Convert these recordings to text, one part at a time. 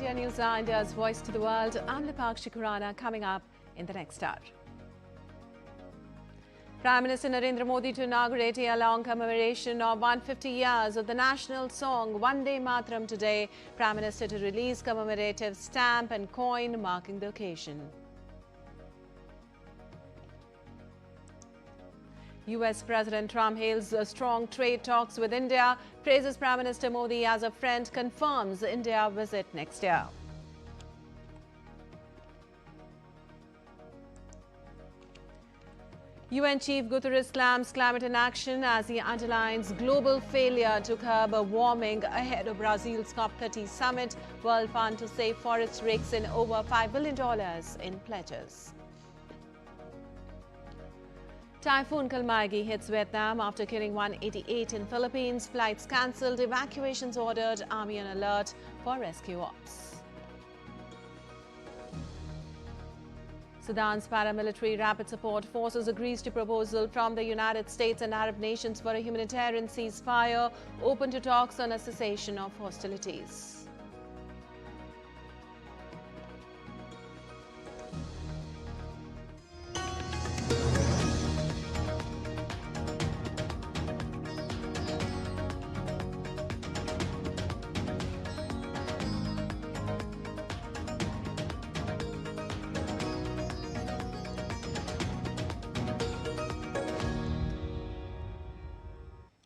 India News Hour, India's voice to the world. I'm Lipakshi Khurana. Coming up in the next hour. Prime Minister Narendra Modi to inaugurate a long commemoration of 150 years of the national song Vande Mataram today. Prime Minister to release commemorative stamp and coin marking the occasion. US President Trump hails strong trade talks with India, praises Prime Minister Modi as a friend, confirms India visit next year. UN Chief Guterres slams climate inaction as he underlines global failure to curb warming ahead of Brazil's COP30 summit. World Fund to save forests rakes in over $5 billion in pledges. Typhoon Kalmaegi hits Vietnam after killing 188 in Philippines. Flights cancelled, evacuations ordered, army on alert for rescue ops. Sudan's paramilitary Rapid Support Forces agrees to proposal from the United States and Arab nations for a humanitarian ceasefire, open to talks on a cessation of hostilities.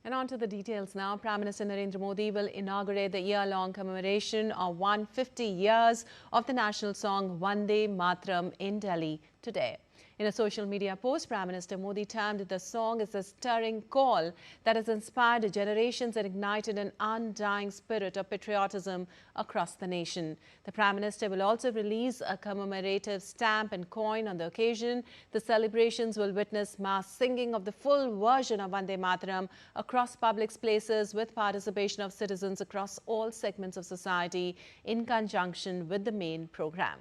And on to the details now. Prime Minister Narendra Modi will inaugurate the year-long commemoration of 150 years of the national song Vande Mataram in Delhi today. In a social media post, Prime Minister Modi termed the song as a stirring call that has inspired generations and ignited an undying spirit of patriotism across the nation. The Prime Minister will also release a commemorative stamp and coin on the occasion. The celebrations will witness mass singing of the full version of Vande Mataram across public places with participation of citizens across all segments of society in conjunction with the main program.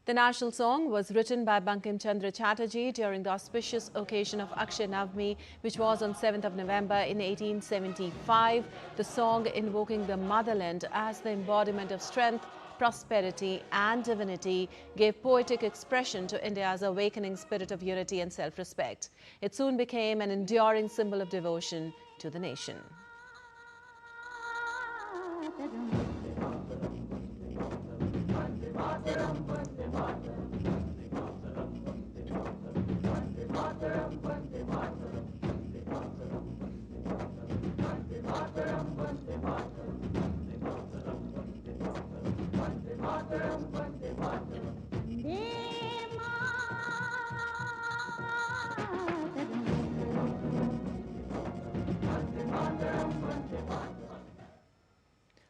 The national song was written by Bankim Chandra Chatterjee during the auspicious occasion of Akshay Navami, which was on 7th of November in 1875. The song invoking the motherland as the embodiment of strength, prosperity and divinity gave poetic expression to India's awakening spirit of unity and self-respect. It soon became an enduring symbol of devotion to the nation.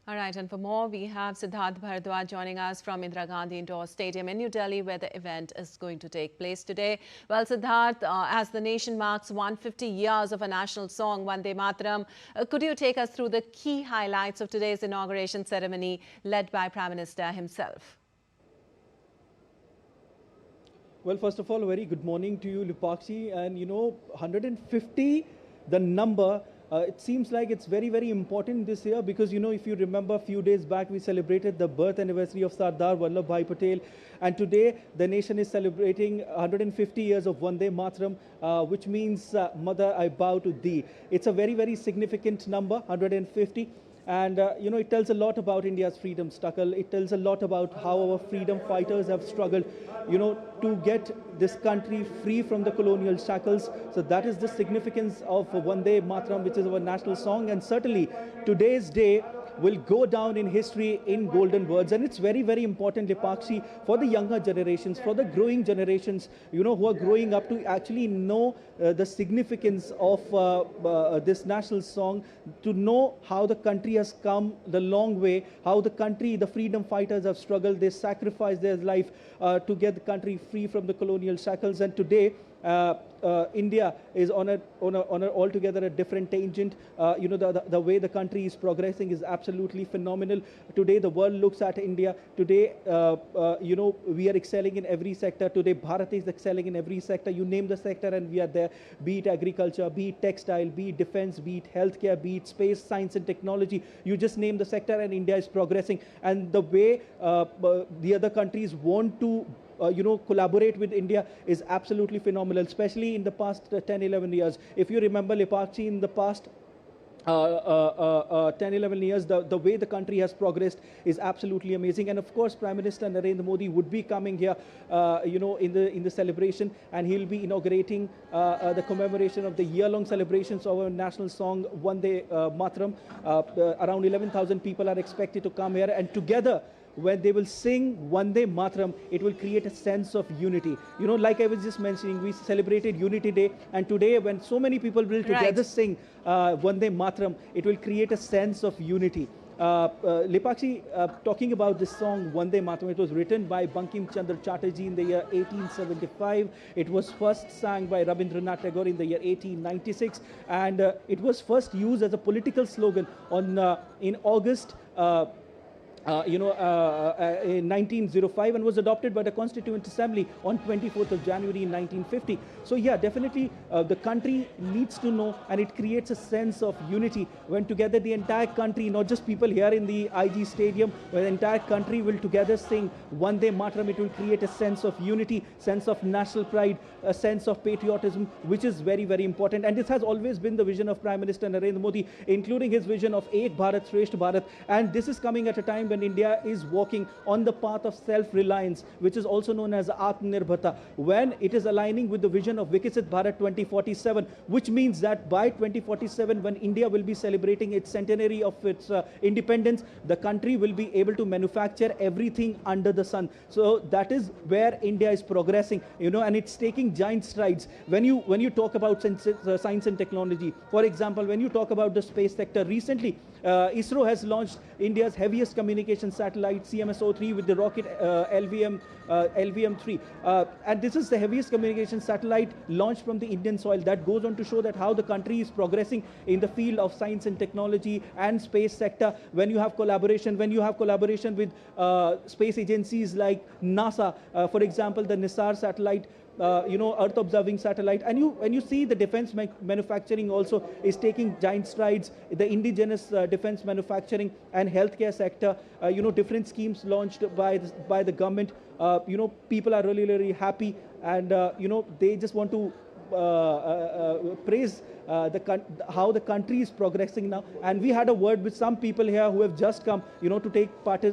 All right, and for more, we have Siddharth Bharadwaj joining us from Indira Gandhi Indoor Stadium in New Delhi, where the event is going to take place today. Well, Siddharth, as the nation marks 150 years of a national song, Vande Mataram, could you take us through the key highlights of today's inauguration ceremony led by Prime Minister himself? Well, first of all, a very good morning to you, Lipakshi. And, 150, the number, it seems like it's very, very important this year because, if you remember a few days back, we celebrated the birth anniversary of Sardar Vallabhbhai Patel. And today, the nation is celebrating 150 years of Vande Mataram, which means, Mother, I bow to thee. It's a very, very significant number, 150. And, it tells a lot about India's freedom struggle. It tells a lot about how our freedom fighters have struggled, to get this country free from the colonial shackles. So that is the significance of Vande Mataram, which is our national song. And certainly today's day will go down in history in golden words. And it's very, very important, Lipakshi, for the younger generations, for the growing generations, who are growing up to actually know the significance of this national song, to know how the country has come the long way, how the freedom fighters have struggled. They sacrificed their life to get the country free from the colonial shackles. And today, India is on a altogether a different tangent. The way the country is progressing is absolutely phenomenal. Today, the world looks at India. Today, we are excelling in every sector. Today, Bharat is excelling in every sector. You name the sector and we are there. Be it agriculture, be it textile, be it defense, be it healthcare, be it space, science and technology. You just name the sector and India is progressing. And the way the other countries want to collaborate with India is absolutely phenomenal, especially in the past 10, 11 years. If you remember, Lepakshi, in the past 10, 11 years, the way the country has progressed is absolutely amazing. And of course, Prime Minister Narendra Modi would be coming here, in the celebration, and he'll be inaugurating the commemoration of the year-long celebrations of our national song, Vande Mataram. Around 11,000 people are expected to come here, and together, when they will sing Vande Mataram, it will create a sense of unity. Like I was just mentioning, we celebrated Unity Day, and today when so many people will together sing Vande Mataram, it will create a sense of unity. Lepakshi, talking about this song Vande Mataram, it was written by Bankim Chandra Chatterjee in the year 1875. It was first sang by Rabindranath Tagore in the year 1896, and it was first used as a political slogan in August in 1905, and was adopted by the Constituent Assembly on 24th of January in 1950. So yeah, definitely the country needs to know, and it creates a sense of unity when together the entire country, not just people here in the IG Stadium, when the entire country will together sing Vande Mataram, it will create a sense of unity, sense of national pride, a sense of patriotism, which is very, very important. And this has always been the vision of Prime Minister Narendra Modi, including his vision of Ek Bharat, Shresth Bharat. And this is coming at a time when India is walking on the path of self-reliance, which is also known as Atmanirbharta, when it is aligning with the vision of Viksit Bharat 2047, which means that by 2047, when India will be celebrating its centenary of its independence, the country will be able to manufacture everything under the sun. So that is where India is progressing, and it's taking giant strides. When you talk about science and technology, for example, when you talk about the space sector, recently ISRO has launched India's heaviest communication satellite, CMS-03, with the rocket LVM-3. And this is the heaviest communication satellite launched from the Indian soil. That goes on to show that how the country is progressing in the field of science and technology and space sector. When you have collaboration with space agencies like NASA, for example, the NISAR satellite, Earth observing satellite, and when you see the defense manufacturing also is taking giant strides, the indigenous defense manufacturing and healthcare sector, different schemes launched by the government. People are really, really happy, and they just want to praise how the country is progressing now. And we had a word with some people here who have just come, to take part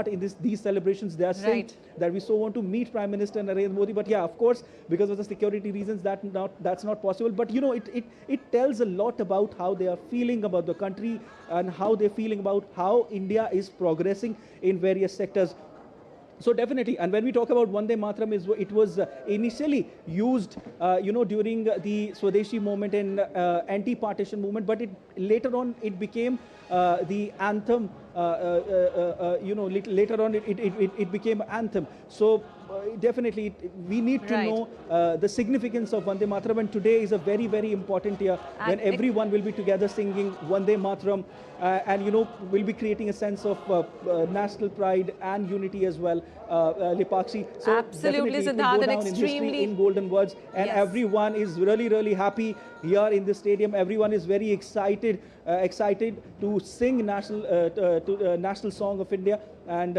in these celebrations. They are saying that we so want to meet Prime Minister Narendra Modi, but yeah, of course, because of the security reasons, that's not possible. But it tells a lot about how they are feeling about the country and how they're feeling about how India is progressing in various sectors. So definitely, and when we talk about Vande Mataram, it was initially used, during the Swadeshi movement and anti-partition movement, but later on it became the anthem. Later on it became anthem. So definitely, we need to know the significance of Vande Mataram, and today is a very, very important year when everyone will be together singing Vande Mataram, and will be creating a sense of national pride and unity as well, Lepakshi. So absolutely, Siddharth, it will go down in history in golden words, and everyone is really, really happy here in the stadium. Everyone is very excited to sing national song of India. And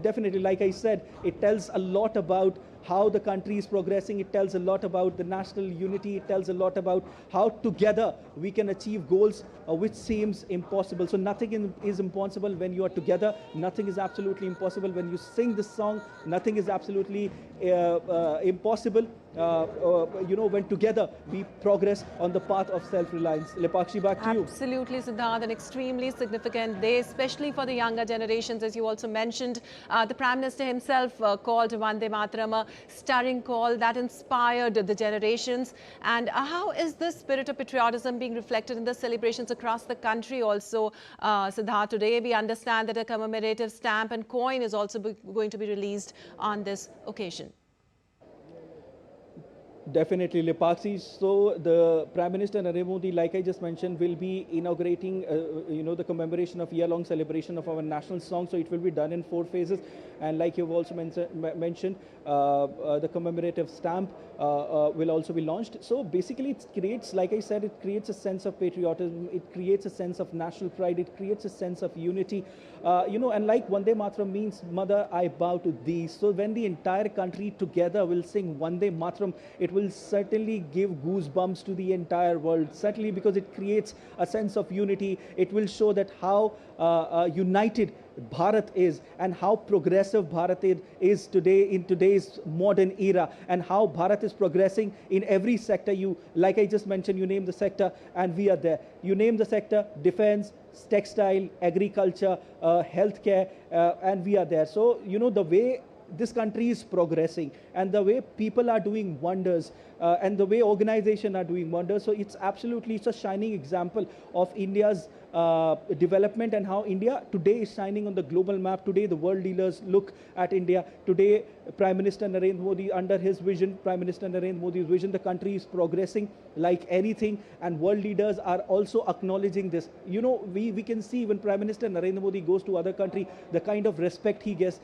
definitely, like I said, it tells a lot about how the country is progressing. It tells a lot about the national unity. It tells a lot about how together we can achieve goals which seems impossible. So nothing is impossible when you are together. Nothing is absolutely impossible when you sing this song. Nothing is absolutely impossible. When together we progress on the path of self-reliance. Lepakshi, back to you. Absolutely, Siddharth, an extremely significant day, especially for the younger generations, as you also mentioned. The Prime Minister himself called Vande Mataram a stirring call that inspired the generations. And how is this spirit of patriotism being reflected in the celebrations across the country also, Siddharth? Today we understand that a commemorative stamp and coin is also going to be released on this occasion. Definitely, Lepaksi. So the Prime Minister Narendra Modi, like I just mentioned, will be inaugurating, the commemoration of year-long celebration of our national song. So it will be done in 4 phases. And like you've also mentioned, the commemorative stamp will also be launched. So basically, it creates, like I said, it creates a sense of patriotism. It creates a sense of national pride. It creates a sense of unity. And like Vande Mataram means, Mother, I bow to thee. So when the entire country together will sing Vande Mataram, it will certainly give goosebumps to the entire world. Certainly, because it creates a sense of unity. It will show that how united Bharat is and how progressive Bharat is today in today's modern era, and how Bharat is progressing in every sector. Like I just mentioned, you name the sector and we are there. You name the sector: defense, textile, agriculture, healthcare, and we are there. So, the way this country is progressing and the way people are doing wonders and the way organizations are doing wonders. So it's a shining example of India's development and how India today is shining on the global map. Today, the world leaders look at India. Today, Prime Minister Narendra Modi, under his vision, Prime Minister Narendra Modi's vision, the country is progressing like anything, and world leaders are also acknowledging this. We can see when Prime Minister Narendra Modi goes to other country, the kind of respect he gets,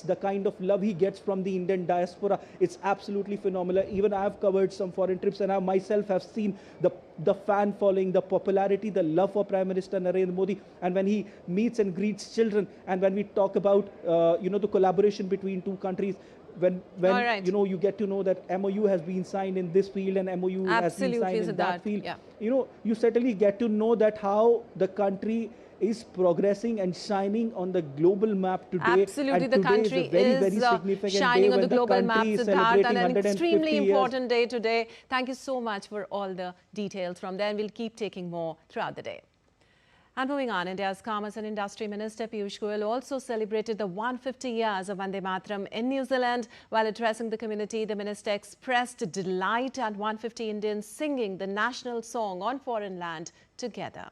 the kind of love he gets from the Indian diaspora. It's absolutely phenomenal. Even I have covered some foreign trips, and I myself have seen the fan following, the popularity, the love for Prime Minister Narendra Modi. And when he meets and greets children, and when we talk about the collaboration between two countries, when right. You get to know that MOU has been signed in this field and MOU has been signed in that field. Yeah. You certainly get to know that how the country is progressing and shining on the global map today. Absolutely, and the today country is a very, very significant shining day on the when global map, country is Siddharth, celebrating and an 150 extremely years. important day today. Thank you so much for all the details from there, and we'll keep taking more throughout the day. And moving on, India's Commerce and Industry Minister Piyush Goyal also celebrated the 150 years of Vande Mataram in New Zealand. While addressing the community, the minister expressed delight at 150 Indians singing the national song on foreign land together.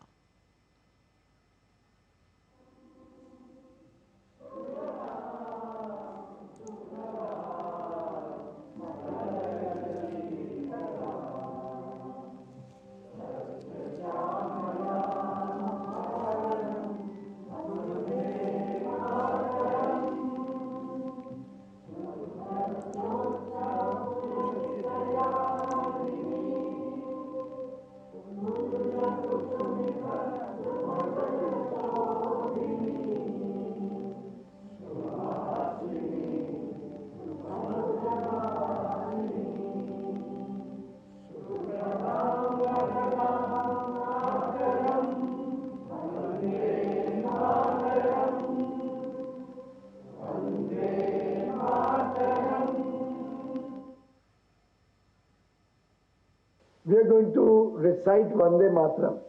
We are going to recite Vande Mataram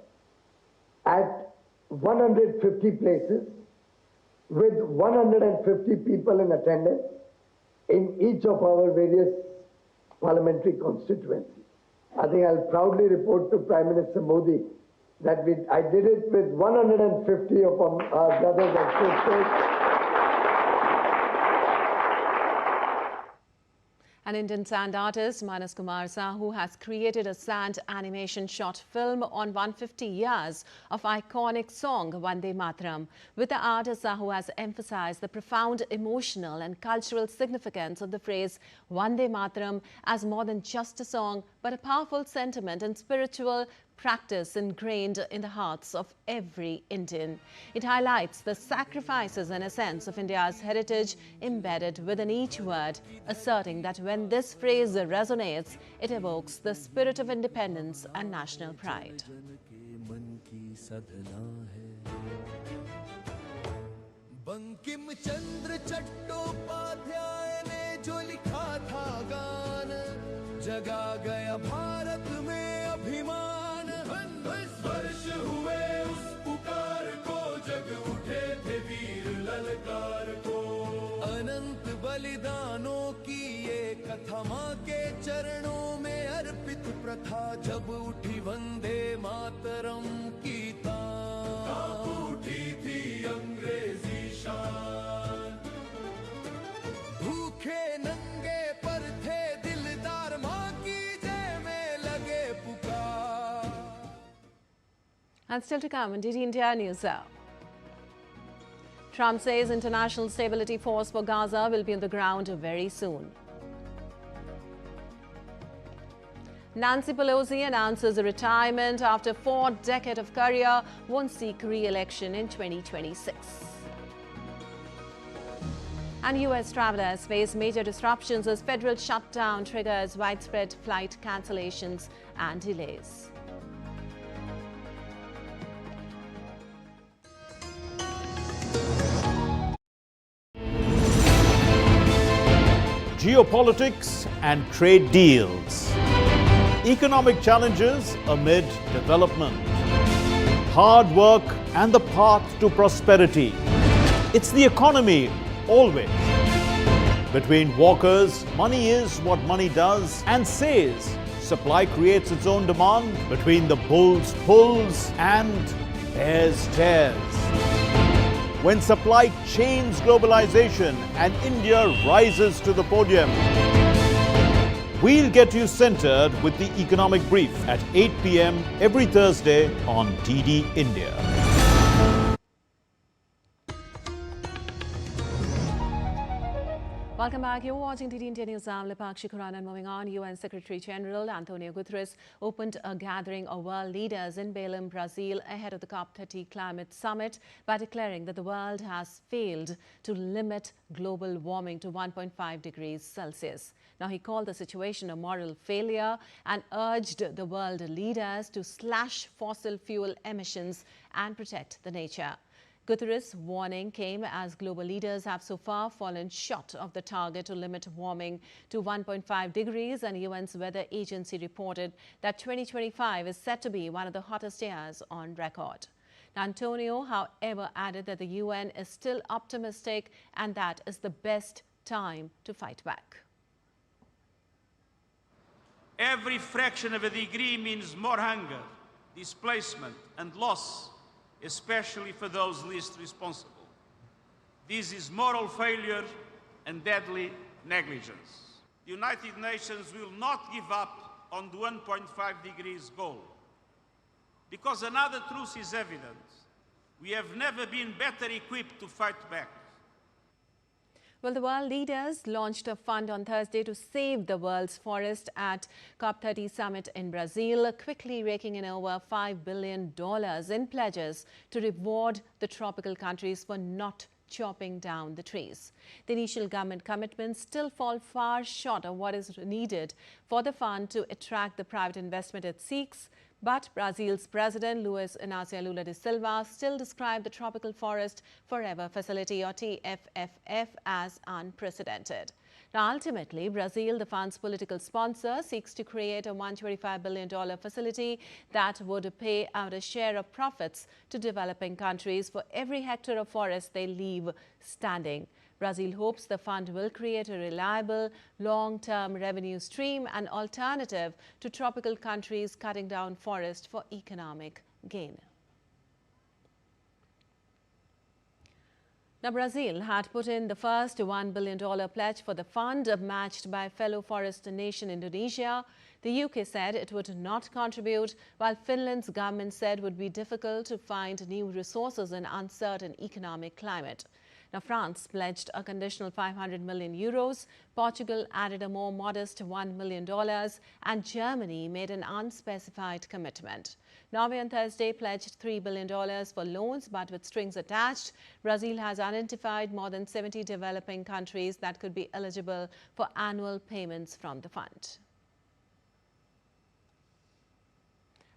at 150 places with 150 people in attendance in each of our various parliamentary constituencies. I think I'll proudly report to Prime Minister Modi that I did it with 150 of our brothers and sisters. An Indian sand artist, Manas Kumar Sahu, has created a sand animation short film on 150 years of iconic song Vande Mataram. With the artist, Sahu has emphasized the profound emotional and cultural significance of the phrase Vande Mataram as more than just a song, but a powerful sentiment and spiritual practice ingrained in the hearts of every Indian. It highlights the sacrifices and essence of India's heritage embedded within each word, asserting that when this phrase resonates, it evokes the spirit of independence and national pride. जगा गया भारत में अभिमान वर्ष हुए उस पुकार को जग उठे थे वीर ललकार को अनंत बलिदानों की ये कथा मां के चरणों में अर्पित प्रथा जब उठी वंदे मातरम की तान उठी थी अंग्रेजी शान भूखे नंगे पर थे दिलदार मां की And still to come on DD India News Hour. Trump says International Stability Force for Gaza will be on the ground very soon. Nancy Pelosi announces a retirement after 4 decades of career, won't seek re-election in 2026. And US travelers face major disruptions as federal shutdown triggers widespread flight cancellations and delays. Geopolitics and trade deals. Economic challenges amid development. Hard work and the path to prosperity. It's the economy, always. Between walkers, money is what money does and says. Supply creates its own demand. Between the bulls pulls and bears tears. When supply chains globalization and India rises to the podium. We'll get you centered with the Economic Brief at 8 p.m. every Thursday on DD India. Welcome back. You're watching DD India News. I'm Lipakshi Khurana. And moving on, UN Secretary-General António Guterres opened a gathering of world leaders in Belém, Brazil, ahead of the COP30 Climate Summit by declaring that the world has failed to limit global warming to 1.5 degrees Celsius. Now, he called the situation a moral failure and urged the world leaders to slash fossil fuel emissions and protect the nature. Guterres' warning came as global leaders have so far fallen short of the target to limit warming to 1.5 degrees, and UN's weather agency reported that 2025 is set to be one of the hottest years on record. Antonio, however, added that the UN is still optimistic and that is the best time to fight back. Every fraction of a degree means more hunger, displacement and loss, especially for those least responsible. This is moral failure and deadly negligence. The United Nations will not give up on the 1.5 degrees goal. Because another truth is evident. We have never been better equipped to fight back. Well, the world leaders launched a fund on Thursday to save the world's forest at COP30 summit in Brazil, quickly raking in over $5 billion in pledges to reward the tropical countries for not chopping down the trees. The initial government commitments still fall far short of what is needed for the fund to attract the private investment it seeks. But Brazil's President Luiz Inácio Lula da Silva still described the Tropical Forest Forever Facility, or TFFF, as unprecedented. Now, ultimately, Brazil, the fund's political sponsor, seeks to create a $125 billion facility that would pay out a share of profits to developing countries for every hectare of forest they leave standing. Brazil hopes the fund will create a reliable, long-term revenue stream and alternative to tropical countries cutting down forest for economic gain. Now, Brazil had put in the first $1 billion pledge for the fund, matched by fellow forest nation Indonesia. The UK said it would not contribute, while Finland's government said it would be difficult to find new resources in uncertain economic climate. Now, France pledged a conditional €500 million, Portugal added a more modest $1 million, and Germany made an unspecified commitment. Norway on Thursday pledged $3 billion for loans, but with strings attached. Brazil has identified more than 70 developing countries that could be eligible for annual payments from the fund.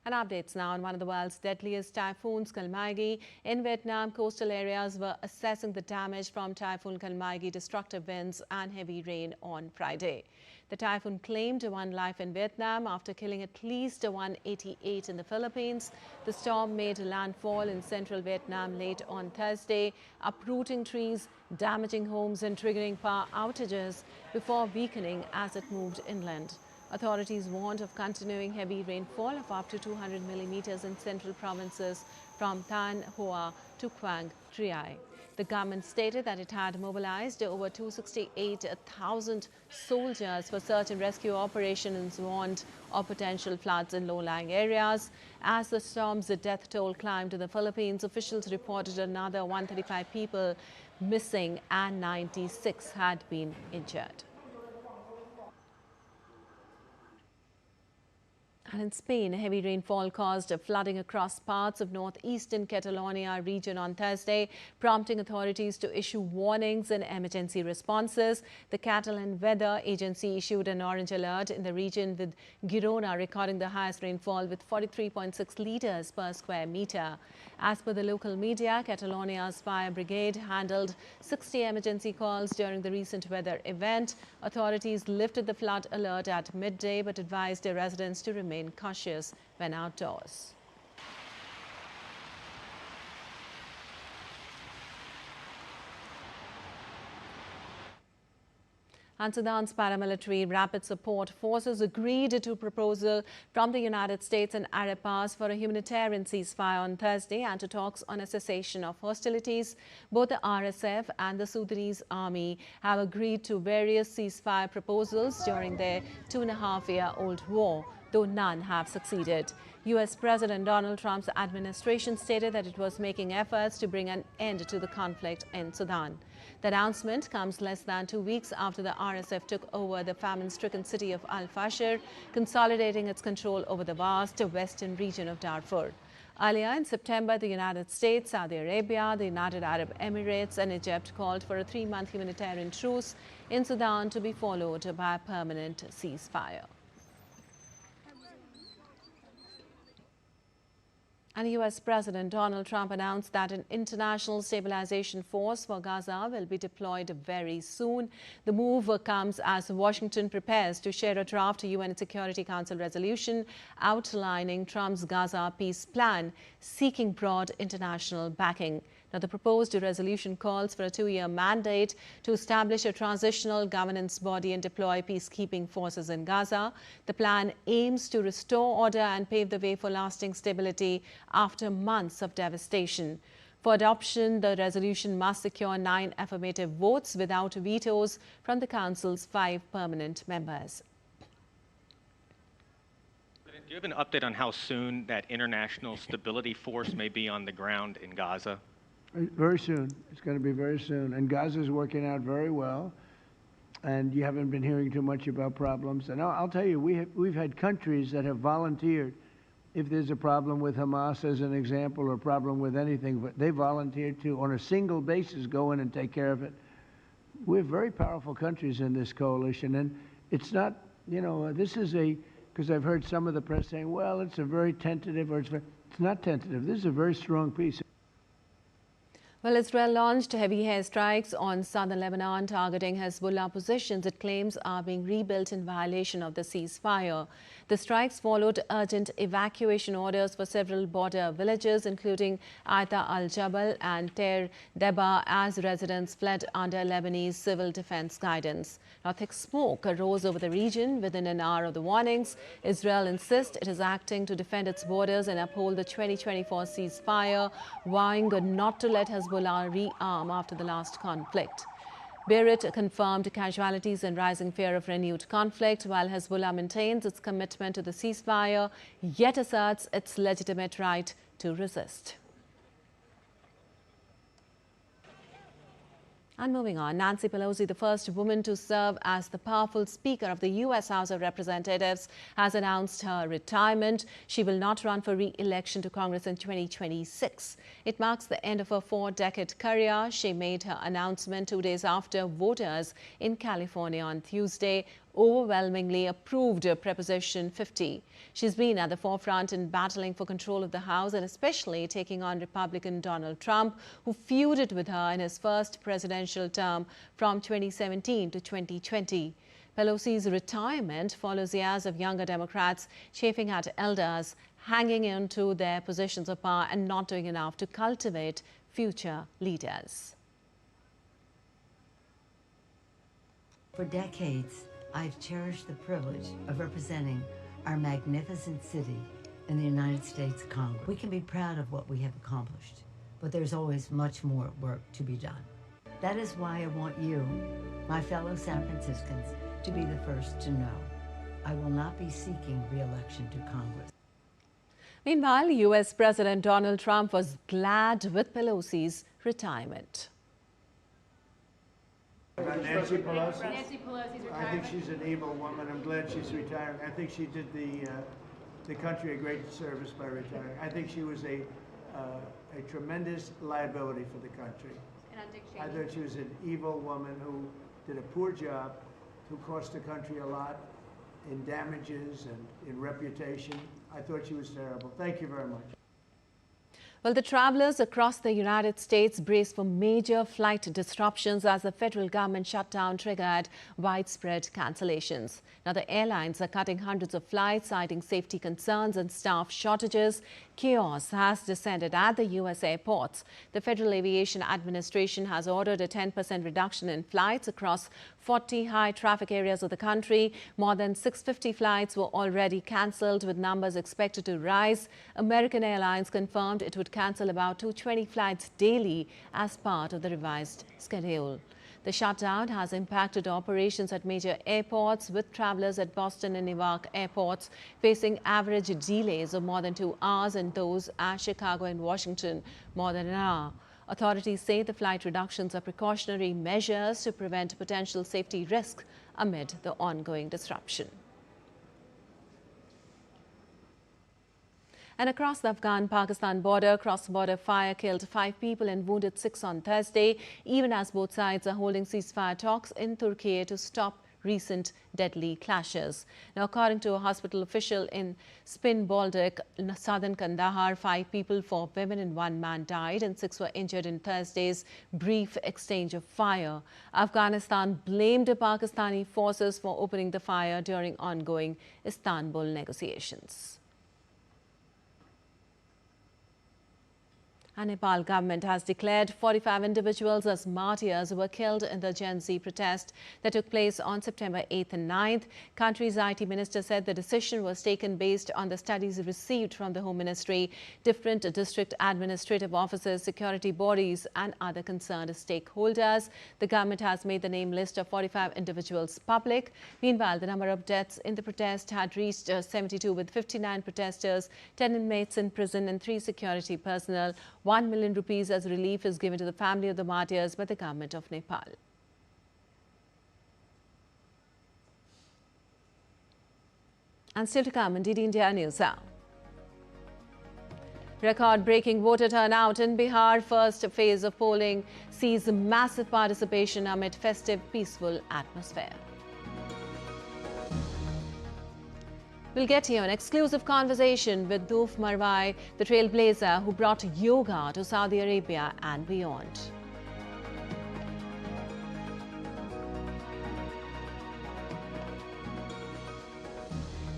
And updates now on one of the world's deadliest typhoons, Kalmaegi. In Vietnam, coastal areas were assessing the damage from Typhoon Kalmaegi, destructive winds and heavy rain on Friday. The typhoon claimed 1 life in Vietnam after killing at least 188 in the Philippines. The storm made landfall in central Vietnam late on Thursday, uprooting trees, damaging homes and triggering power outages before weakening as it moved inland. Authorities warned of continuing heavy rainfall of up to 200 millimeters in central provinces from Thanh Hoa to Quang Tri. The government stated that it had mobilized over 268,000 soldiers for search and rescue operations warned of potential floods in low-lying areas. As the storm's death toll climbed to the Philippines, officials reported another 135 people missing and 96 had been injured. And in Spain, heavy rainfall caused flooding across parts of northeastern Catalonia region on Thursday, prompting authorities to issue warnings and emergency responses. The Catalan Weather Agency issued an orange alert in the region, with Girona recording the highest rainfall with 43.6 litres per square metre. As per the local media, Catalonia's fire brigade handled 60 emergency calls during the recent weather event. Authorities lifted the flood alert at midday but advised their residents to remain cautious when outdoors. And Sudan's paramilitary Rapid Support Forces agreed to a proposal from the United States and Arab powers for a humanitarian ceasefire on Thursday and to talks on a cessation of hostilities. Both the RSF and the Sudanese army have agreed to various ceasefire proposals during their 2.5-year-old war, though none have succeeded. U.S. President Donald Trump's administration stated that it was making efforts to bring an end to the conflict in Sudan. The announcement comes less than 2 weeks after the RSF took over the famine-stricken city of Al-Fashir, consolidating its control over the vast western region of Darfur. Earlier in September, the United States, Saudi Arabia, the United Arab Emirates and Egypt called for a 3-month humanitarian truce in Sudan to be followed by a permanent ceasefire. And U.S. President Donald Trump announced that an international stabilization force for Gaza will be deployed very soon. The move comes as Washington prepares to share a draft UN Security Council resolution outlining Trump's Gaza peace plan, seeking broad international backing. Now, the proposed resolution calls for a 2-year mandate to establish a transitional governance body and deploy peacekeeping forces in Gaza. The plan aims to restore order and pave the way for lasting stability after months of devastation. For adoption, the resolution must secure 9 affirmative votes without vetoes from the Council's 5 permanent members. Do you have an update on how soon that international stability force may be on the ground in Gaza? Very soon. It's going to be very soon. And Gaza is working out very well. And you haven't been hearing too much about problems. And I'll tell you, we've had countries that have volunteered. If there's a problem with Hamas, as an example, or a problem with anything, but they volunteered to, on a single basis, go in and take care of it. We're very powerful countries in this coalition. And it's not, you know, this is because I've heard some of the press saying, well, it's a very tentative, or it's not tentative. This is a very strong piece. Well, Israel launched heavy airstrikes on southern Lebanon, targeting Hezbollah positions it claims are being rebuilt in violation of the ceasefire. The strikes followed urgent evacuation orders for several border villages, including Aita al-Jabal and Ter Deba, as residents fled under Lebanese civil defense guidance. Now, thick smoke arose over the region within an hour of the warnings. Israel insists it is acting to defend its borders and uphold the 2024 ceasefire, vowing not to let Hezbollah rearm after the last conflict. Beirut confirmed casualties and rising fear of renewed conflict, while Hezbollah maintains its commitment to the ceasefire, yet asserts its legitimate right to resist. And moving on, Nancy Pelosi, the first woman to serve as the powerful Speaker of the U.S. House of Representatives, has announced her retirement. She will not run for re-election to Congress in 2026. It marks the end of her 4-decade career. She made her announcement 2 days after voters in California on Tuesday overwhelmingly approved Proposition 50. She's been at the forefront in battling for control of the House and especially taking on Republican Donald Trump, who feuded with her in his first presidential term from 2017 to 2020. Pelosi's retirement follows years of younger Democrats chafing at elders, hanging into their positions of power and not doing enough to cultivate future leaders. For decades, I've cherished the privilege of representing our magnificent city in the United States Congress. We can be proud of what we have accomplished, but there's always much more work to be done. That is why I want you, my fellow San Franciscans, to be the first to know. I will not be seeking re-election to Congress. Meanwhile, U.S. President Donald Trump was glad with Pelosi's retirement. Nancy Pelosi? Nancy Pelosi's retirement. I think she's an able woman. I'm glad she's retiring. I think she did the country a great service by retiring. I think she was a tremendous liability for the country. I thought she was an evil woman who did a poor job, who cost the country a lot in damages and in reputation. I thought she was terrible. Thank you very much. Well, the travelers across the United States brace for major flight disruptions as the federal government shutdown triggered widespread cancellations. Now, the airlines are cutting hundreds of flights, citing safety concerns and staff shortages. Chaos has descended at the U.S. airports. The Federal Aviation Administration has ordered a 10% reduction in flights across 40 high-traffic areas of the country. More than 650 flights were already cancelled, with numbers expected to rise. American Airlines confirmed it would cancel about 220 flights daily as part of the revised schedule. The shutdown has impacted operations at major airports, with travelers at Boston and Newark airports facing average delays of more than 2 hours, and those at Chicago and Washington more than an hour. Authorities say the flight reductions are precautionary measures to prevent potential safety risks amid the ongoing disruption. And across the Afghan-Pakistan border, cross-border fire killed 5 people and wounded 6 on Thursday, even as both sides are holding ceasefire talks in Turkey to stop recent deadly clashes. Now, according to a hospital official in Spin Bolduc, southern Kandahar, 5 people, 4 women and 1 man died and 6 were injured in Thursday's brief exchange of fire. Afghanistan blamed the Pakistani forces for opening the fire during ongoing Istanbul negotiations. The Nepal government has declared 45 individuals as martyrs who were killed in the Gen Z protest that took place on September 8th and 9th. Country's IT minister said the decision was taken based on the studies received from the Home Ministry, different district administrative offices, security bodies and other concerned stakeholders. The government has made the name list of 45 individuals public. Meanwhile, the number of deaths in the protest had reached 72, with 59 protesters, 10 inmates in prison and 3 security personnel. 1 million rupees as relief is given to the family of the martyrs by the government of Nepal. And still to come in DD India News Hour. Record-breaking voter turnout in Bihar. First phase of polling sees massive participation amid festive, peaceful atmosphere. We'll get here an exclusive conversation with Doof Marwai, the trailblazer who brought yoga to Saudi Arabia and beyond.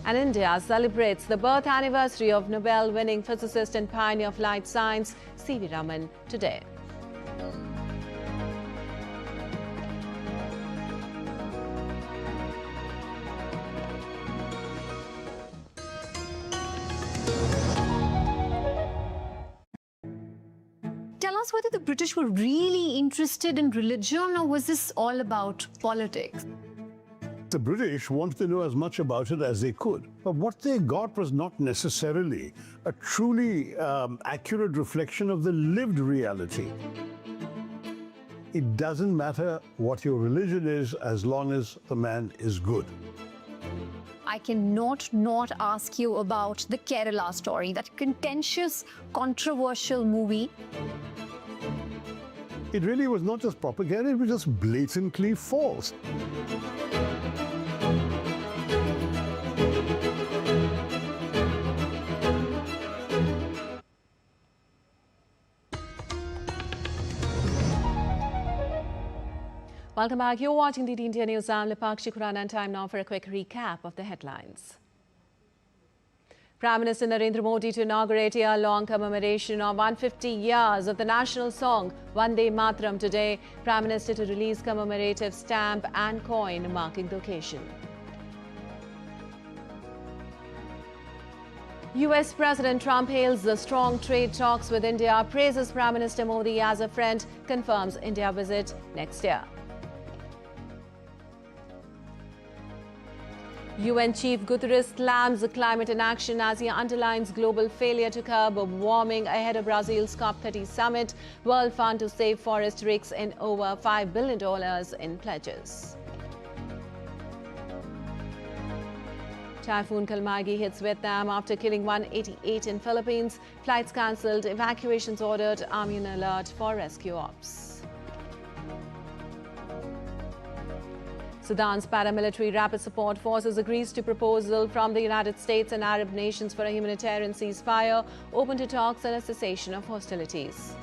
And India celebrates the birth anniversary of Nobel-winning physicist and pioneer of light science, C.V. Raman, today. Tell us whether the British were really interested in religion, or was this all about politics? The British wanted to know as much about it as they could. But what they got was not necessarily a truly accurate reflection of the lived reality. It doesn't matter what your religion is as long as the man is good. I cannot not ask you about the Kerala story, that contentious, controversial movie. It really was not just propaganda, it was just blatantly false. Welcome back. You're watching DD India News. I'm Lipakshi Khurana, and time now for a quick recap of the headlines. Prime Minister Narendra Modi to inaugurate a year-long commemoration of 150 years of the national song Vande Mataram today. Prime Minister to release commemorative stamp and coin marking the occasion. US President Trump hails the strong trade talks with India, praises Prime Minister Modi as a friend, confirms India visit next year. UN Chief Guterres slams climate inaction as he underlines global failure to curb warming ahead of Brazil's COP30 summit. World Fund to save forest rakes in over $5 billion in pledges. Typhoon Kalmaegi hits Vietnam after killing 188 in Philippines. Flights cancelled, evacuations ordered, Army on alert for rescue ops. Sudan's paramilitary Rapid Support Forces agrees to proposal from the United States and Arab nations for a humanitarian ceasefire, open to talks and a cessation of hostilities.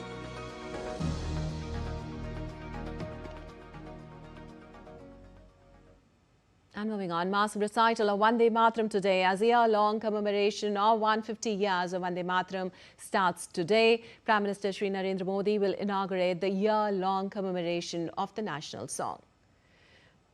And moving on, massive recital of Vande Mataram today as year-long commemoration of 150 years of Vande Mataram starts today. Prime Minister Narendra Modi will inaugurate the year-long commemoration of the national song.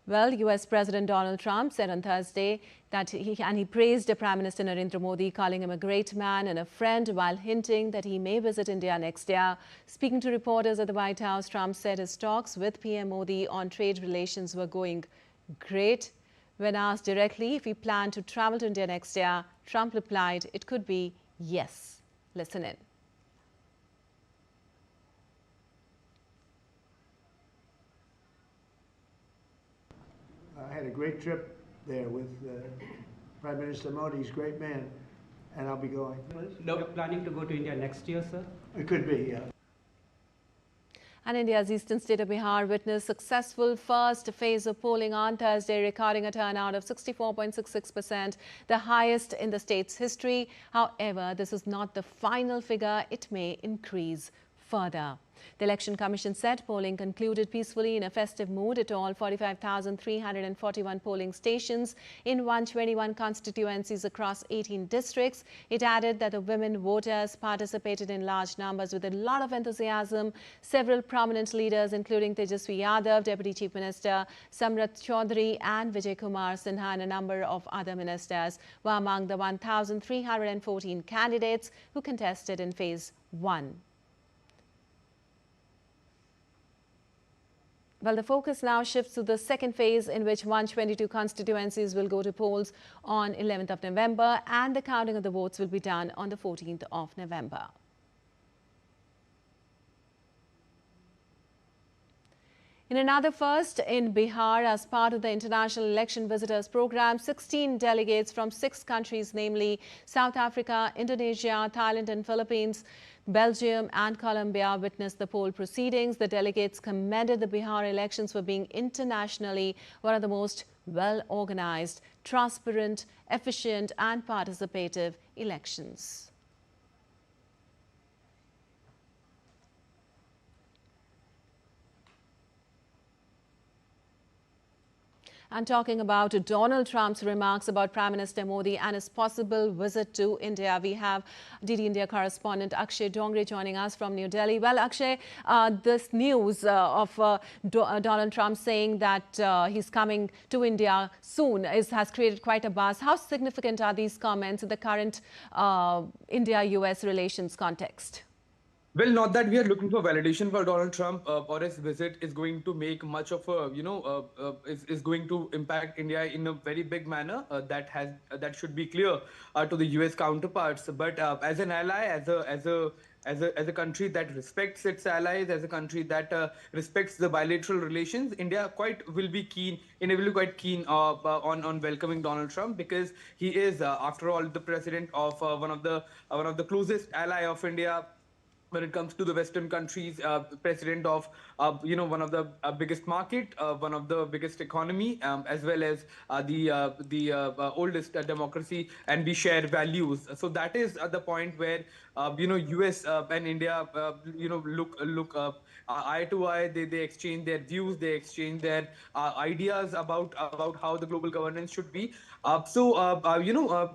Well, US President Donald Trump said on Thursday that he praised Prime Minister Narendra Modi, calling him a great man and a friend, while hinting that he may visit India next year. Speaking to reporters at the White House, Trump said his talks with PM Modi on trade relations were going great. When asked directly if he planned to travel to India next year, Trump replied it could be yes. Listen in. I had a great trip there with Prime Minister Modi. He's a great man, and I'll be going. You're planning to go to India next year, sir? It could be, yeah. And India's eastern state of Bihar witnessed successful first phase of polling on Thursday, recording a turnout of 64.66%, the highest in the state's history. However, this is not the final figure. It may increase further. The Election Commission said polling concluded peacefully in a festive mood at all 45,341 polling stations in 121 constituencies across 18 districts. It added that the women voters participated in large numbers with a lot of enthusiasm. Several prominent leaders, including Tejasvi Yadav, Deputy Chief Minister, Samrat Chaudhary and Vijay Kumar Sinha and a number of other ministers, were among the 1,314 candidates who contested in Phase 1. Well, the focus now shifts to the second phase, in which 122 constituencies will go to polls on 11th of November, and the counting of the votes will be done on the 14th of November. In another first in Bihar, as part of the International Election Visitors Program, 16 delegates from 6 countries, namely South Africa, Indonesia, Thailand and Philippines, Belgium and Colombia, witnessed the poll proceedings. The delegates commended the Bihar elections for being internationally one of the most well-organized, transparent, efficient and participative elections. And talking about Donald Trump's remarks about Prime Minister Modi and his possible visit to India, we have DD India correspondent Akshay Dongre joining us from New Delhi. Well, Akshay, this news of Donald Trump saying that he's coming to India soon has created quite a buzz. How significant are these comments in the current India-US relations context? Well, not that we are looking for validation for Donald Trump or his visit is going to make much of a, is going to impact India in a very big manner. That should be clear to the US counterparts. But as an ally, as a country that respects its allies, as a country that respects the bilateral relations, India will be quite keen on welcoming Donald Trump, because he is, after all, the president of one of the closest ally of India when it comes to the Western countries, president of one of the biggest market, one of the biggest economy, as well as the oldest democracy, and we share values. So that is the point where US and India look eye to eye. They exchange their views, they exchange their ideas about how the global governance should be.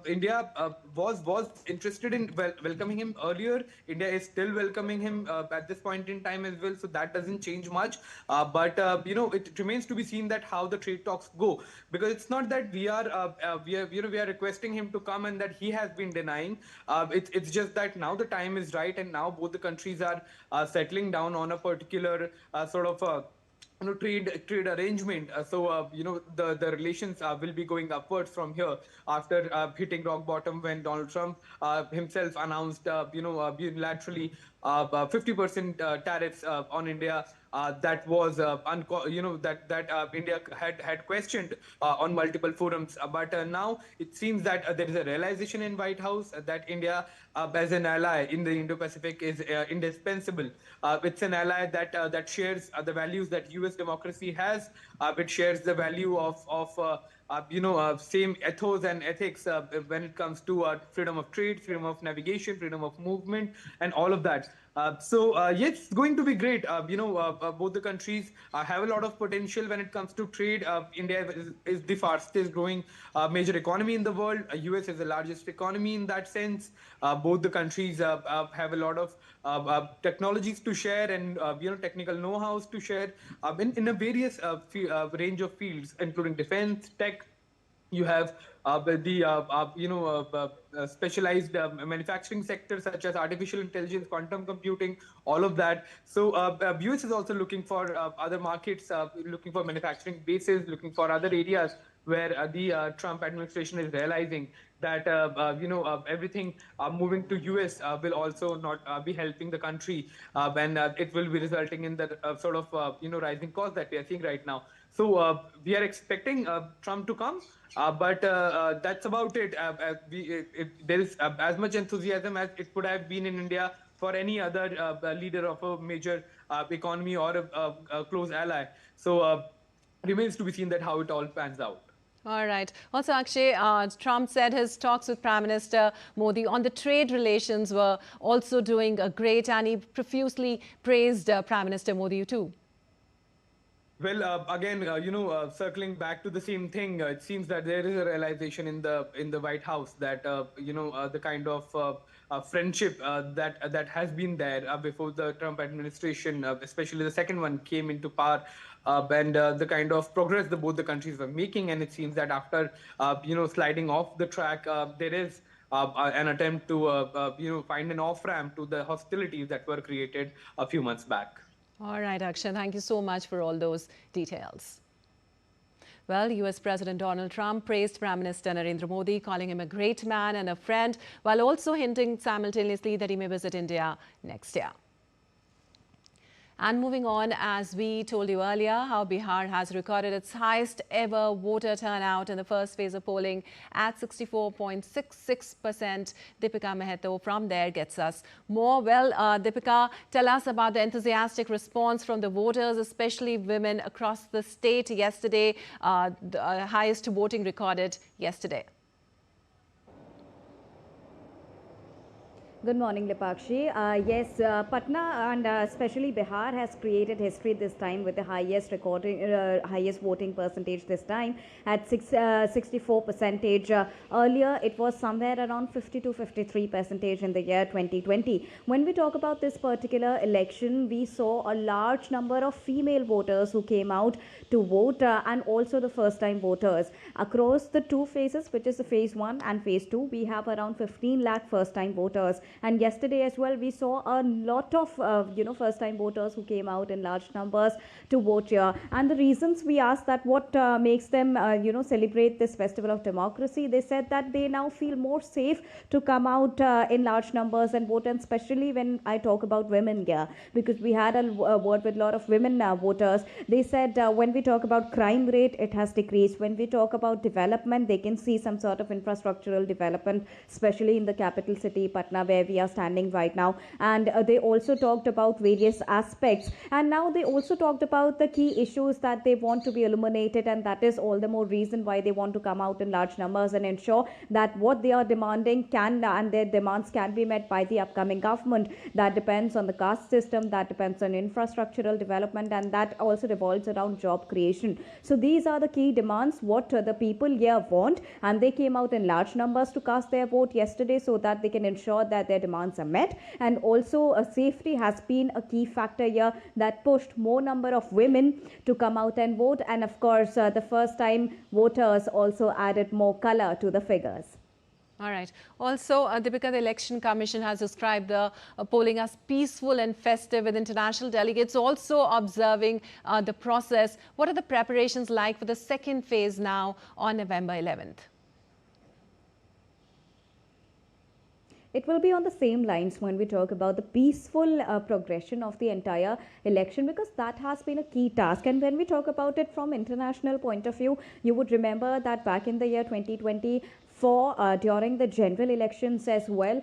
India was interested in welcoming him earlier. India is still welcoming him at this point in time as well, so that doesn't change much. But it remains to be seen that how the trade talks go, because it's not that we are requesting him to come and that he has been denying. It's just that now the time is right, and now both the countries are settling down on a particular sort of trade arrangement. The relations will be going upwards from here after hitting rock bottom when Donald Trump himself announced unilaterally 50% tariffs on India. That was India had questioned on multiple forums, but now it seems that there is a realization in White House that India as an ally in the Indo-Pacific is indispensable. It's an ally that shares the values that U.S. democracy has. It shares the value of same ethos and ethics when it comes to freedom of trade, freedom of navigation, freedom of movement, and all of that. Yes, it's going to be great. Both the countries have a lot of potential when it comes to trade. India is the fastest growing major economy in the world. US is the largest economy in that sense. Both the countries have a lot of technologies to share and technical know-hows to share in a various range of fields, including defense, tech. You have specialized manufacturing sectors such as artificial intelligence, quantum computing, all of that. So US is also looking for other markets, looking for manufacturing bases, looking for other areas where the Trump administration is realizing that everything moving to US will also not be helping the country, and it will be resulting in the sort of rising costs that we are seeing right now. So we are expecting Trump to come, but that's about it. There is as much enthusiasm as it could have been in India for any other leader of a major economy or a close ally. So remains to be seen that how it all pans out. All right. Also, Akshay, Trump said his talks with Prime Minister Modi on the trade relations were also doing great, and he profusely praised Prime Minister Modi too. Well, again, circling back to the same thing, it seems that there is a realization in the White House that the kind of friendship that has been there before the Trump administration, especially the second one, came into power, and the kind of progress that both the countries were making, and it seems that after sliding off the track, there is an attempt to find an off-ramp to the hostilities that were created a few months back. All right, Akshay, thank you so much for all those details. Well, US President Donald Trump praised Prime Minister Narendra Modi, calling him a great man and a friend, while also hinting simultaneously that he may visit India next year. And moving on, as we told you earlier, how Bihar has recorded its highest ever voter turnout in the first phase of polling at 64.66%. Deepika Meheto from there gets us more. Well, Deepika, tell us about the enthusiastic response from the voters, especially women across the state yesterday, the highest voting recorded yesterday. Good morning, Lipakshi. Yes, Patna and especially Bihar has created history this time with the highest voting percentage this time at 64%. Earlier, it was somewhere around 50 to 53% in the year 2020. When we talk about this particular election, we saw a large number of female voters who came out to vote and also the first-time voters. Across the two phases, which is the phase 1 and phase 2, we have around 15 lakh first-time voters. And yesterday as well, we saw a lot of first-time voters who came out in large numbers to vote here. And the reasons we asked that what makes them celebrate this festival of democracy, they said that they now feel more safe to come out in large numbers and vote, and especially when I talk about women here, because we had a word with a lot of women voters. They said when we talk about crime rate, it has decreased. When we talk about development, they can see some sort of infrastructural development, especially in the capital city, Patna, where we are standing right now. And they also talked about various aspects. And now they also talked about the key issues that they want to be illuminated, and that is all the more reason why they want to come out in large numbers and ensure that what they are demanding can and their demands can be met by the upcoming government. That depends on the caste system, that depends on infrastructural development, and that also revolves around job creation. So these are the key demands what the people here want, and they came out in large numbers to cast their vote yesterday so that they can ensure that their demands are met. And also safety has been a key factor here that pushed more number of women to come out and vote. And of course, the first time voters also added more color to the figures. All right. Also, Deepika, the Election Commission has described the polling as peaceful and festive, with international delegates also observing the process. What are the preparations like for the second phase now on November 11th? It will be on the same lines when we talk about the peaceful progression of the entire election, because that has been a key task. And when we talk about it from international point of view, you would remember that back in the year 2020, during the general elections as well,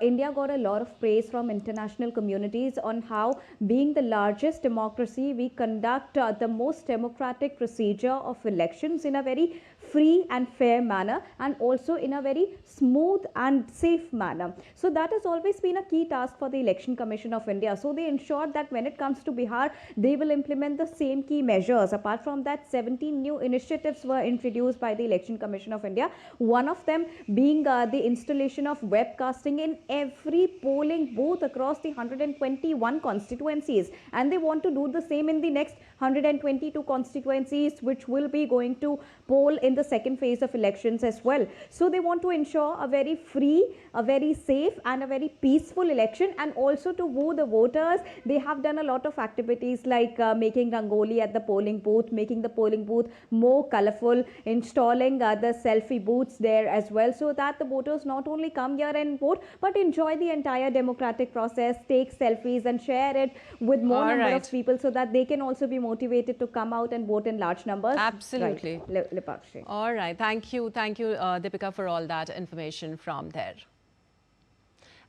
India got a lot of praise from international communities on how, being the largest democracy, we conduct the most democratic procedure of elections in a very free and fair manner, and also in a very smooth and safe manner. So that has always been a key task for the Election Commission of India. So they ensured that when it comes to Bihar, they will implement the same key measures. Apart from that, 17 new initiatives were introduced by the Election Commission of India. One of them being the installation of webcasting in every polling booth across the 121 constituencies. And they want to do the same in the next 122 constituencies, which will be going to poll in the second phase of elections as well. So they want to ensure a very free, a very safe and a very peaceful election. And also to woo the voters, they have done a lot of activities like making rangoli at the polling booth, making the polling booth more colorful, installing the selfie booths there as well, so that the voters not only come here and vote, but enjoy the entire democratic process, take selfies and share it with more number of people, so that they can also be motivated to come out and vote in large numbers. Absolutely. Right. Lipakshi. All right. Thank you, Deepika, for all that information from there.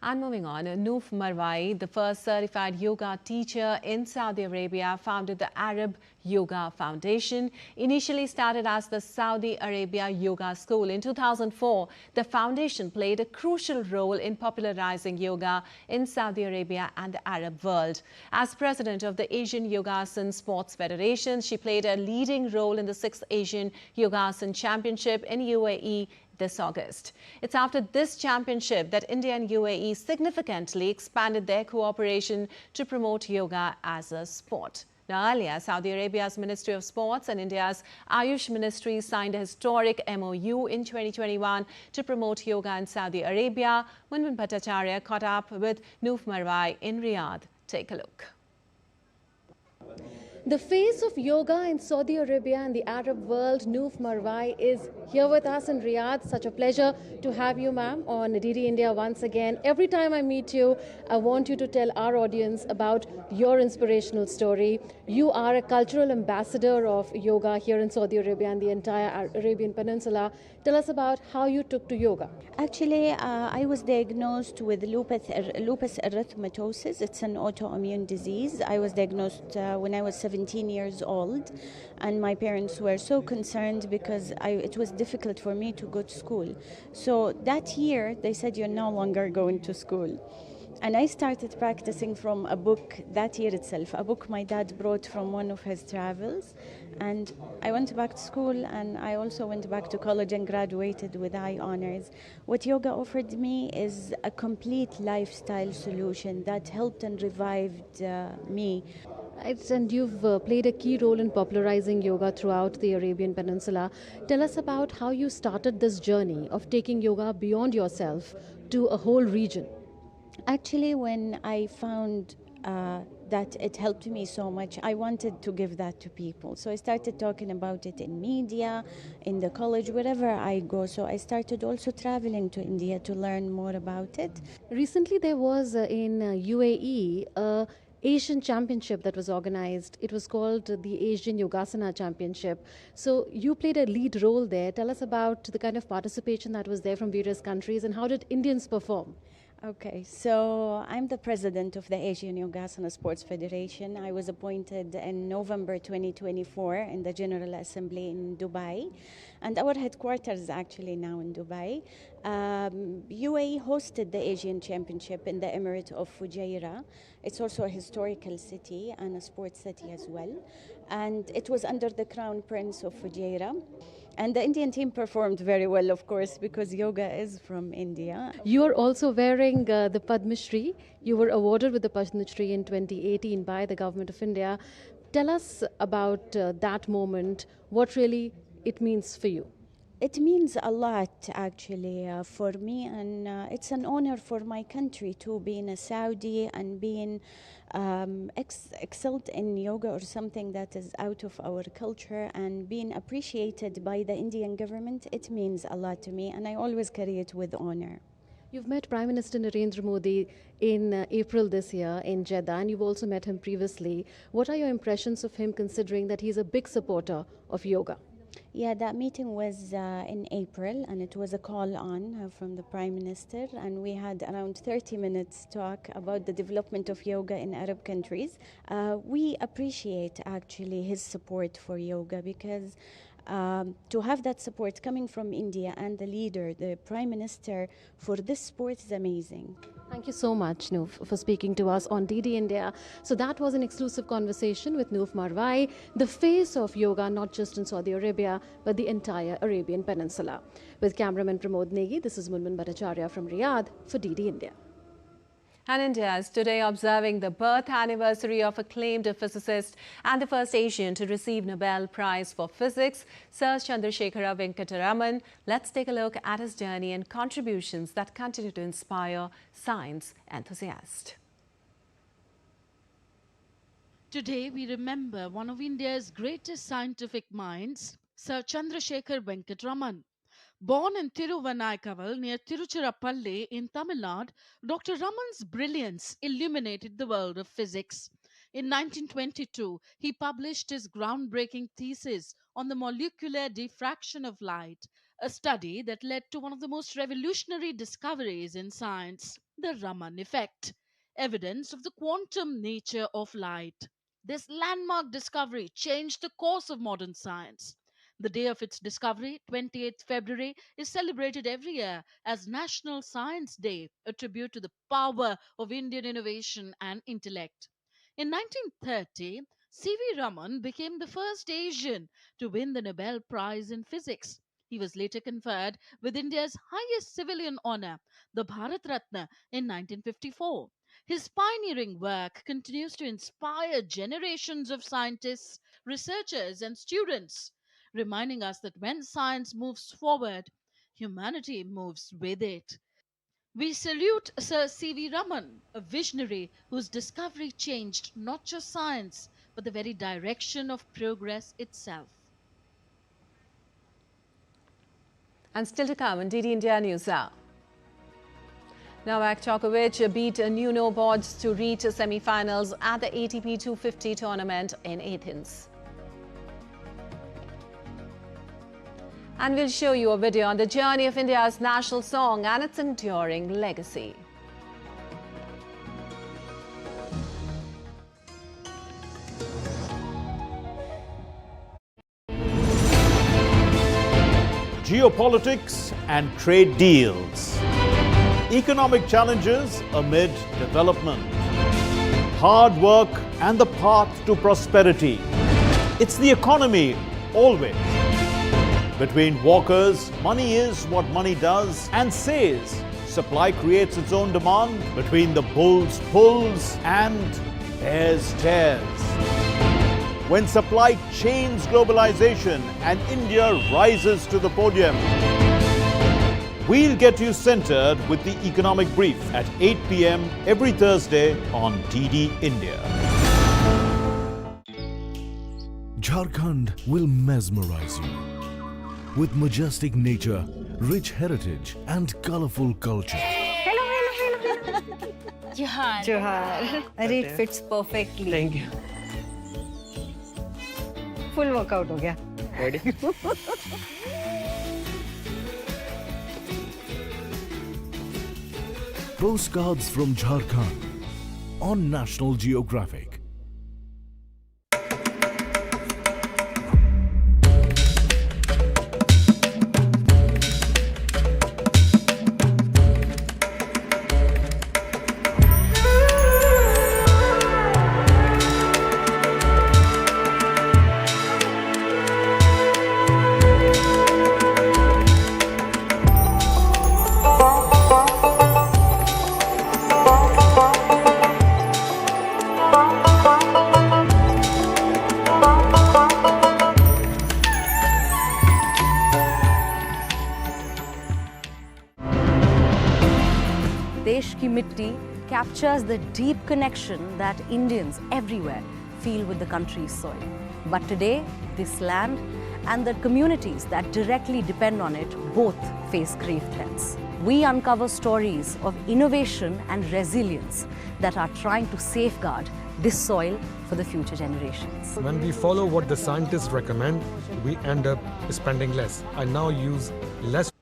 And moving on, Noor Marwai, the first certified yoga teacher in Saudi Arabia, founded the Arab Yoga Foundation. Initially started as the Saudi Arabia Yoga School in 2004, the foundation played a crucial role in popularizing yoga in Saudi Arabia and the Arab world. As president of the Asian Yogasan Sports Federation, she played a leading role in the 6th Asian Yogasan Championship in UAE this August. It's after this championship that India and UAE significantly expanded their cooperation to promote yoga as a sport. Now, earlier, Saudi Arabia's Ministry of Sports and India's Ayush Ministry signed a historic MOU in 2021 to promote yoga in Saudi Arabia. Munmun Bhattacharya caught up with Noor Marwai in Riyadh. Take a look. The face of yoga in Saudi Arabia and the Arab world, Noor Marwai, is here with us in Riyadh. Such a pleasure to have you, ma'am, on DD India once again. Every time I meet you, I want you to tell our audience about your inspirational story. You are a cultural ambassador of yoga here in Saudi Arabia and the entire Arabian Peninsula. Tell us about how you took to yoga. Actually, I was diagnosed with lupus erythematosus. It's an autoimmune disease. I was diagnosed when I was 17 years old, and my parents were so concerned because it was difficult for me to go to school. So that year, they said, you're no longer going to school. And I started practicing from a book that year itself, a book my dad brought from one of his travels. And I went back to school, and I also went back to college and graduated with high honors. What yoga offered me is a complete lifestyle solution that helped and revived me. And you've played a key role in popularizing yoga throughout the Arabian Peninsula. Tell us about how you started this journey of taking yoga beyond yourself to a whole region. Actually, when I found that it helped me so much, I wanted to give that to people. So I started talking about it in media, in the college, wherever I go. So I started also traveling to India to learn more about it. Recently, there was in UAE a Asian Championship that was organized. It was called the Asian Yogasana Championship. So you played a lead role there. Tell us about the kind of participation that was there from various countries, and how did Indians perform? Okay, so I'm the president of the Asian Yogasana Sports Federation. I was appointed in November 2024 in the General Assembly in Dubai, and our headquarters is actually now in Dubai. UAE hosted the Asian Championship in the Emirate of Fujairah. It's also a historical city and a sports city as well, and it was under the Crown Prince of Fujairah. And the Indian team performed very well, of course, because yoga is from India. You are also wearing the Padma Shri. You were awarded with the Padma Shri in 2018 by the Government of India. Tell us about that moment, what really it means for you. It means a lot, actually, for me, and it's an honor for my country to be in a Saudi and being excelled in yoga or something that is out of our culture and being appreciated by the Indian government. It means a lot to me, and I always carry it with honor. You've met Prime Minister Narendra Modi in April this year in Jeddah, and you've also met him previously. What are your impressions of him, considering that he's a big supporter of yoga? Yeah, that meeting was in April, and it was a call on from the Prime Minister, and we had around 30 minutes talk about the development of yoga in Arab countries. We appreciate actually his support for yoga, because to have that support coming from India and the leader, the Prime Minister, for this sport is amazing. Thank you so much, Noof, for speaking to us on DD India. So that was an exclusive conversation with Noof Marwai, the face of yoga, not just in Saudi Arabia, but the entire Arabian Peninsula. With cameraman Pramod Negi, this is Munman Bhattacharya from Riyadh for DD India. And India is today observing the birth anniversary of acclaimed physicist and the first Asian to receive Nobel Prize for Physics, Sir Chandrasekhara Venkataraman. Let's take a look at his journey and contributions that continue to inspire science enthusiasts. Today we remember one of India's greatest scientific minds, Sir Chandrasekhara Venkataraman. Born in Thiruvannaikaval near Tiruchirappalli in Tamil Nadu, Dr. Raman's brilliance illuminated the world of physics. In 1922, he published his groundbreaking thesis on the molecular diffraction of light, a study that led to one of the most revolutionary discoveries in science, the Raman effect, evidence of the quantum nature of light. This landmark discovery changed the course of modern science. The day of its discovery, 28th February, is celebrated every year as National Science Day, a tribute to the power of Indian innovation and intellect. In 1930, C.V. Raman became the first Asian to win the Nobel Prize in Physics. He was later conferred with India's highest civilian honor, the Bharat Ratna, in 1954. His pioneering work continues to inspire generations of scientists, researchers, and students, reminding us that when science moves forward, humanity moves with it. We salute Sir C.V. Raman, a visionary whose discovery changed not just science, but the very direction of progress itself. And still to come on DD India News Hour. Novak Djokovic beat Nuno Borges to reach semi-finals at the ATP 250 tournament in Athens. And we'll show you a video on the journey of India's national song and its enduring legacy. Geopolitics and trade deals. Economic challenges amid development. Hard work and the path to prosperity. It's the economy always. Between walkers, money is what money does and says. Supply creates its own demand. Between the bulls pulls and bears tears. When supply chains globalization and India rises to the podium. We'll get you centered with the economic brief at 8 p.m. every Thursday on DD India. Jharkhand will mesmerize you with majestic nature, rich heritage, and colorful culture. Hello. Johar. Johar. It fits perfectly. Thank you. Full workout ho gaya. Ready? Postcards from Jharkhand on National Geographic. Desh Ki Mitti captures the deep connection that Indians everywhere feel with the country's soil. But today, this land and the communities that directly depend on it both face grave threats. We uncover stories of innovation and resilience that are trying to safeguard this soil for the future generations. When we follow what the scientists recommend, we end up spending less. I now use less.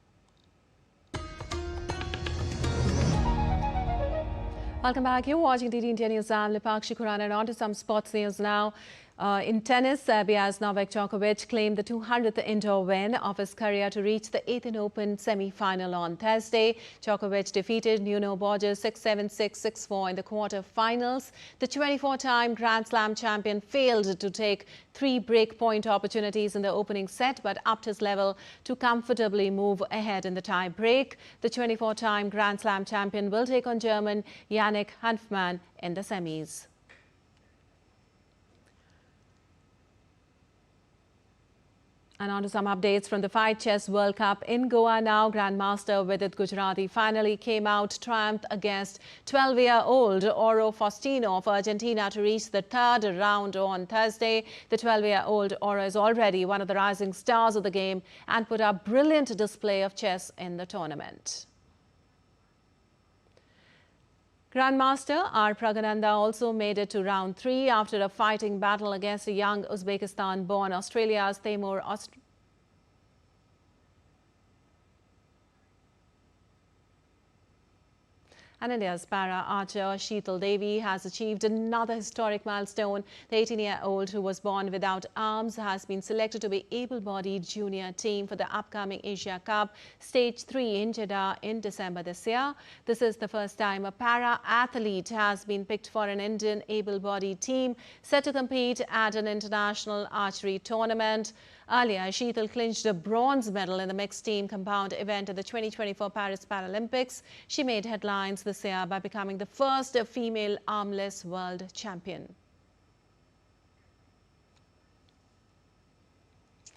Welcome back. You're watching DD India News. I'm Lipakshi Khurana, and on to some sports news now. In tennis, Serbia's Novak Djokovic claimed the 200th indoor win of his career to reach the Athens Open semi-final on Thursday. Djokovic defeated Nuno Borges 6-7, 6-6, 6-4 in the quarter-finals. The 24-time Grand Slam champion failed to take 3 break-point opportunities in the opening set, but upped his level to comfortably move ahead in the tie-break. The 24-time Grand Slam champion will take on German Yannick Hanfmann in the semis. And on to some updates from the Fight Chess World Cup in Goa now. Grandmaster Vidit Gujarati finally came out triumphed against 12-year-old Oro Faustino of Argentina to reach the 3rd round on Thursday. The 12-year-old Oro is already one of the rising stars of the game and put up brilliant display of chess in the tournament. Grandmaster R. Pragananda also made it to round 3 after a fighting battle against a young Uzbekistan-born Australia's Temur And India's para-archer Sheetal Devi has achieved another historic milestone. The 18-year-old who was born without arms has been selected to be able-bodied junior team for the upcoming Asia Cup Stage 3 in Jeddah in December this year. This is the first time a para-athlete has been picked for an Indian able-bodied team set to compete at an international archery tournament. Earlier, Sheetal clinched a bronze medal in the mixed team compound event at the 2024 Paris Paralympics. She made headlines this year by becoming the first female armless world champion.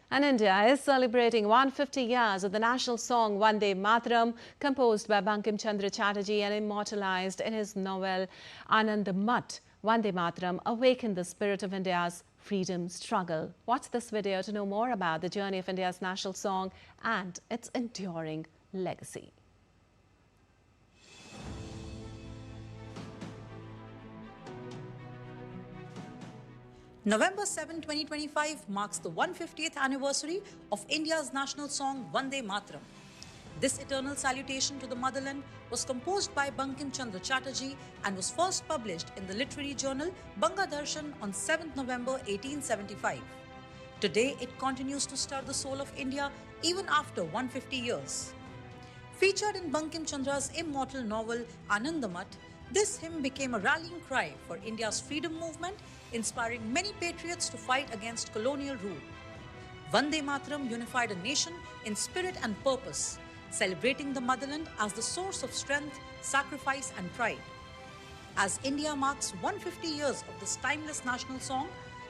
And India is celebrating 150 years of the national song Vande Mataram, composed by Bankim Chandra Chatterjee and immortalized in his novel Anand Mat. Vande Mataram awakened the spirit of India's freedom struggle. Watch this video to know more about the journey of India's national song and its enduring legacy. November 7, 2025 marks the 150th anniversary of India's national song Vande Mataram. This eternal salutation to the motherland was composed by Bankim Chandra Chatterjee and was first published in the literary journal Doordarshan on 7th November 1875. Today, it continues to stir the soul of India even after 150 years. Featured in Bankim Chandra's immortal novel Anandamat, this hymn became a rallying cry for India's freedom movement, inspiring many patriots to fight against colonial rule. Vande Mataram unified a nation in spirit and purpose, celebrating the motherland as the source of strength, sacrifice and pride. As India marks 150 years of this timeless national song,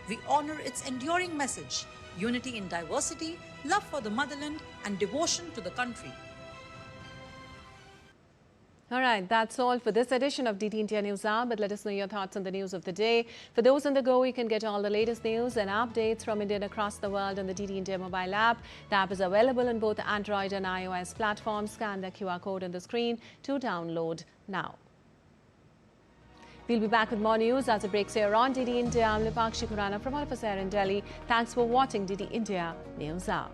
we honor its enduring message, unity in diversity, love for the motherland and devotion to the country. All right, that's all for this edition of DT India News Hour, but let us know your thoughts on the news of the day. For those on the go, you can get all the latest news and updates from India and across the world on the DT India mobile app. The app is available on both Android and iOS platforms. Scan the QR code on the screen to download now. We'll be back with more news as it breaks here on DT India. I'm Lipakshi Khurana from all of us here in Delhi. Thanks for watching DT India News Hour.